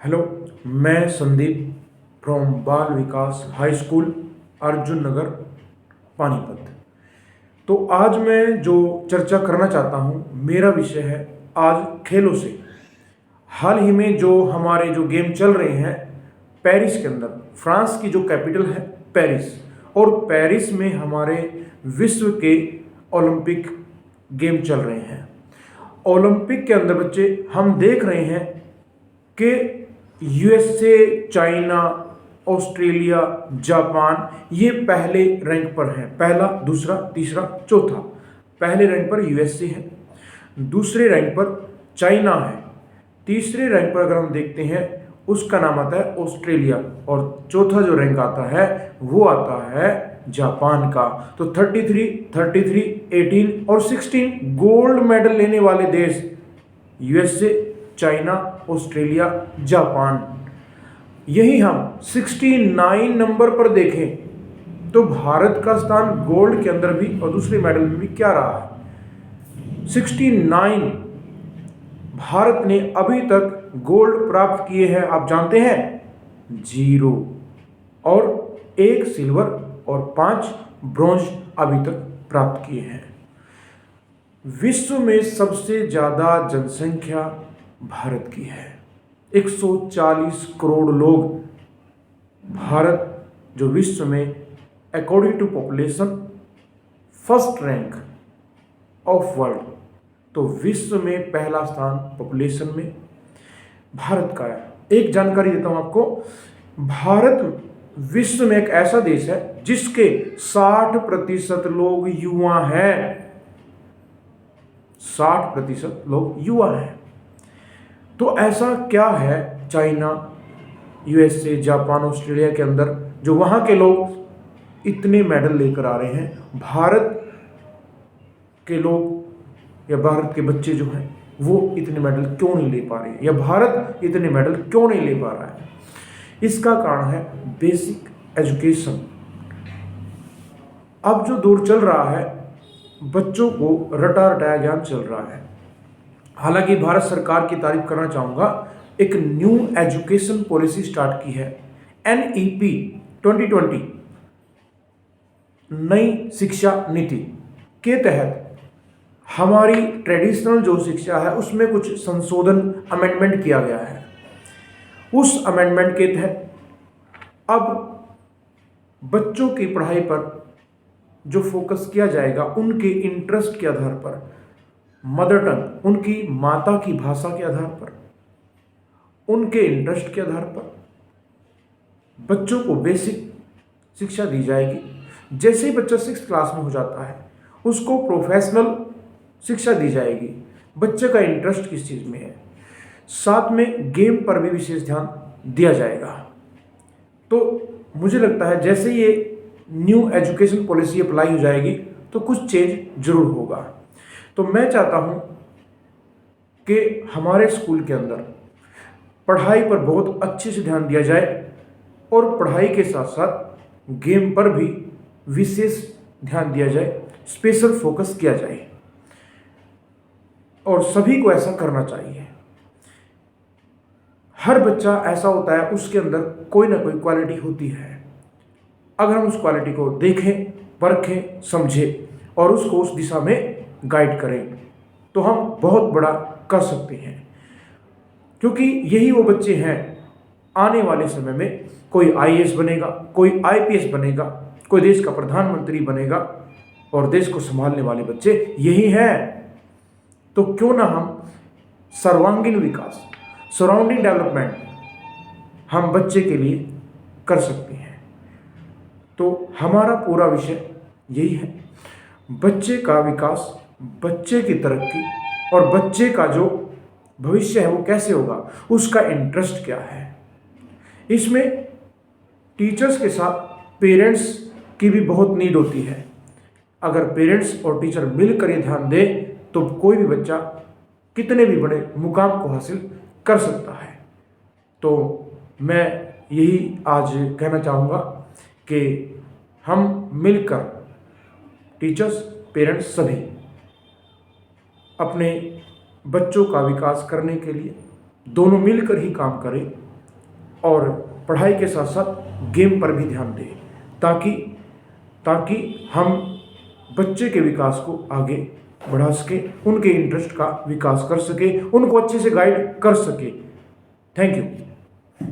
Hello, मैं Sandeep from बाल विकास high school Arjun नगर पानीपत। तो आज मैं जो चर्चा करना चाहता हूँ, मेरा विषय है आज खेलों से। हाल ही में जो हमारे जो गेम चल रहे हैं पेरिस के अंदर, फ्रांस की जो कैपिटल है पेरिस, और पेरिस में हमारे विश्व के ओलंपिक गेम चल रहे हैं। ओलंपिक के अंदर बच्चे हम देख रहे हैं कि यूएसए, चाइना, ऑस्ट्रेलिया, जापान ये पहले रैंक पर हैं। पहला, दूसरा, तीसरा, चौथा। पहले रैंक पर यूएसए है, दूसरे रैंक पर चाइना है, तीसरे रैंक पर अगर हम देखते हैं उसका नाम आता है ऑस्ट्रेलिया, और चौथा जो रैंक आता है वो आता है जापान का। तो 33, 18 और 16 गोल्ड मेडल लेने वाले देश यूएसए, चाइना, ऑस्ट्रेलिया, जापान। यही हम 69 नंबर पर देखें तो भारत का स्थान गोल्ड के अंदर भी और दूसरे मेडल में भी क्या रहा है? 69। भारत ने अभी तक गोल्ड प्राप्त किए हैं, आप जानते हैं, 0, और 1 सिल्वर और 5 ब्रॉन्ज अभी तक प्राप्त किए हैं। विश्व में सबसे ज्यादा जनसंख्या भारत की है, 140 करोड़ लोग। भारत जो विश्व में according to population first rank of world, तो विश्व में पहला स्थान पॉपुलेशन में भारत का है। एक जानकारी देता हूं आपको, भारत विश्व में एक ऐसा देश है जिसके 60% लोग युवा हैं। 60% लोग युवा हैं। तो ऐसा क्या है चाइना, यूएसए, जापान, ऑस्ट्रेलिया के अंदर जो वहां के लोग इतने मेडल लेकर आ रहे हैं? भारत के लोग या भारत के बच्चे जो हैं वो इतने मेडल क्यों नहीं ले पा रहे हैं, या भारत इतने मेडल क्यों नहीं ले पा रहा है? इसका कारण है बेसिक एजुकेशन। अब जो दौर चल रहा है, बच्चों को रटा रटाया ज्ञान चल रहा है। हालांकि भारत सरकार की तारीफ करना चाहूंगा, एक न्यू एजुकेशन पॉलिसी स्टार्ट की है, NEP 2020, नई शिक्षा नीति के तहत हमारी ट्रेडिशनल जो शिक्षा है उसमें कुछ संशोधन, अमेंडमेंट किया गया है। उस अमेंडमेंट के तहत अब बच्चों की पढ़ाई पर जो फोकस किया जाएगा उनके इंटरेस्ट के आधार पर, मदर टंग, उनकी माता की भाषा के आधार पर, उनके इंटरेस्ट के आधार पर बच्चों को बेसिक शिक्षा दी जाएगी। जैसे ही बच्चा 6th क्लास में हो जाता है उसको प्रोफेशनल शिक्षा दी जाएगी। बच्चे का इंटरेस्ट किस चीज़ में है, साथ में गेम पर भी विशेष ध्यान दिया जाएगा। तो मुझे लगता है जैसे ये न्यू एजुकेशन पॉलिसी अप्लाई हो जाएगी तो कुछ चेंज जरूर होगा। तो मैं चाहता हूं कि हमारे स्कूल के अंदर पढ़ाई पर बहुत अच्छे से ध्यान दिया जाए और पढ़ाई के साथ साथ गेम पर भी विशेष ध्यान दिया जाए, स्पेशल फोकस किया जाए, और सभी को ऐसा करना चाहिए। हर बच्चा ऐसा होता है, उसके अंदर कोई ना कोई क्वालिटी होती है। अगर हम उस क्वालिटी को देखें, परखें, समझें और उसको उस दिशा में गाइड करें तो हम बहुत बड़ा कर सकते हैं। क्योंकि यही वो बच्चे हैं, आने वाले समय में कोई IAS बनेगा, कोई IPS बनेगा, कोई देश का प्रधानमंत्री बनेगा, और देश को संभालने वाले बच्चे यही हैं। तो क्यों ना हम सर्वांगीण विकास, सराउंडिंग डेवलपमेंट हम बच्चे के लिए कर सकते हैं। तो हमारा पूरा विषय यही है, बच्चे का विकास, बच्चे की तरक्की, और बच्चे का जो भविष्य है वो कैसे होगा, उसका इंटरेस्ट क्या है। इसमें टीचर्स के साथ पेरेंट्स की भी बहुत नीड होती है। अगर पेरेंट्स और टीचर मिलकर ये ध्यान दें तो कोई भी बच्चा कितने भी बड़े मुकाम को हासिल कर सकता है। तो मैं यही आज कहना चाहूँगा कि हम मिलकर, टीचर्स, पेरेंट्स, सभी अपने बच्चों का विकास करने के लिए दोनों मिलकर ही काम करें और पढ़ाई के साथ साथ गेम पर भी ध्यान दें, ताकि ताकि हम बच्चे के विकास को आगे बढ़ा सके, उनके इंटरेस्ट का विकास कर सके, उनको अच्छे से गाइड कर सके। Thank you.